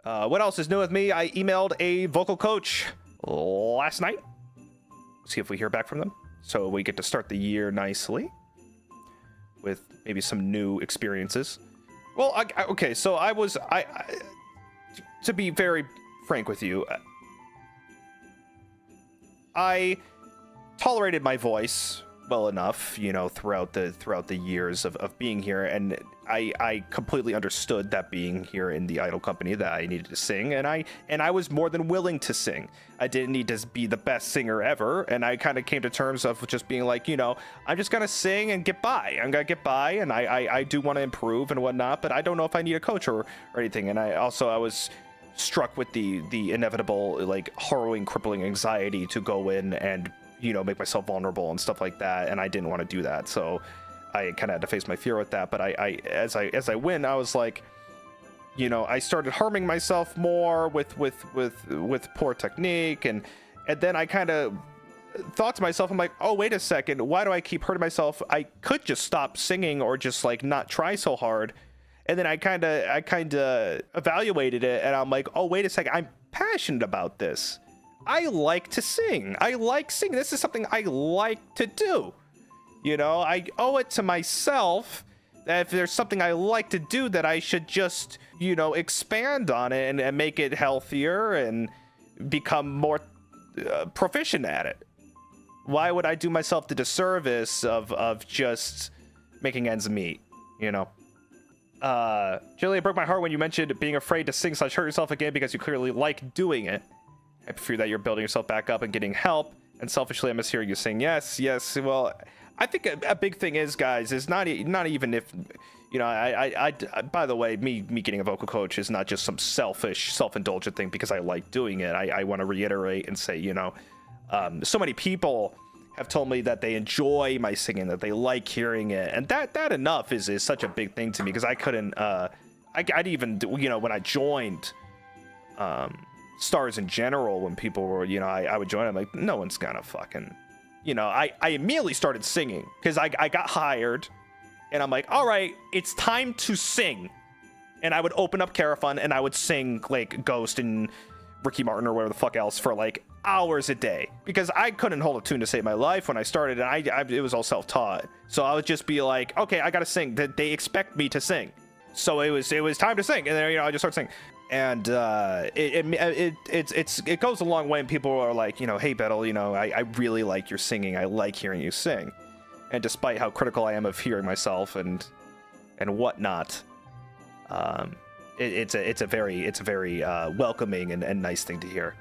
What else is new with me? I emailed a vocal coach last night. See if we hear back from them. So we get to start the year nicely with maybe some new experiences. Well, okay, so to be very frank with you, I tolerated my voice well enough, you know, throughout the years of being here, and I completely understood that being here in the Idol company that I needed to sing, and I was more than willing to sing. I didn't need to be the best singer ever, and I kind of came to terms of just being like, you know, I'm just gonna sing and get by. I'm gonna get by, and I do want to improve and whatnot, but I don't know if I need a coach or anything. And I was struck with the inevitable, like, harrowing, crippling anxiety to go in and, you know, make myself vulnerable and stuff like that, and I didn't want to do that, so I kind of had to face my fear with that. But as I went, I was like, you know, I started harming myself more with poor technique, and then I kind of thought to myself, I'm like, oh, wait a second, why do I keep hurting myself? I could just stop singing or just, like, not try so hard. And then I kind of evaluated it, and I'm like, oh, wait a second, I'm passionate about this. I like to sing. I like singing. This is something I like to do. You know, I owe it to myself that if there's something I like to do, that I should just, you know, expand on it and make it healthier and become more proficient at it. Why would I do myself the disservice of just making ends meet, you know? Julia, it broke my heart when you mentioned being afraid to sing / hurt yourself again because you clearly like doing it. I fear that you're building yourself back up and getting help, and selfishly I miss hearing you sing. Yes, well, I think a big thing is, guys, is not even if, you know, I by the way, me getting a vocal coach is not just some selfish, self-indulgent thing because I like doing it. I want to reiterate and say, you know, so many people have told me that they enjoy my singing, that they like hearing it, and that enough is such a big thing to me, because I couldn't, I'd even, you know, when I joined Stars in general, when people were, you know, I would join, I'm like, no one's gonna fucking, you know, I immediately started singing because I got hired, and I'm like, all right, it's time to sing. And I would open up Carafun and I would sing like Ghost and Ricky Martin or whatever the fuck else for like hours a day, because I couldn't hold a tune to save my life when I started, and it was all self-taught. So I would just be like, okay, I gotta sing. They expect me to sing, so it was time to sing, and then, you know, I just started singing. And it goes a long way, and people are like, you know, hey Bettel, you know, I really like your singing. I like hearing you sing. And despite how critical I am of hearing myself and whatnot, it's a very welcoming and nice thing to hear.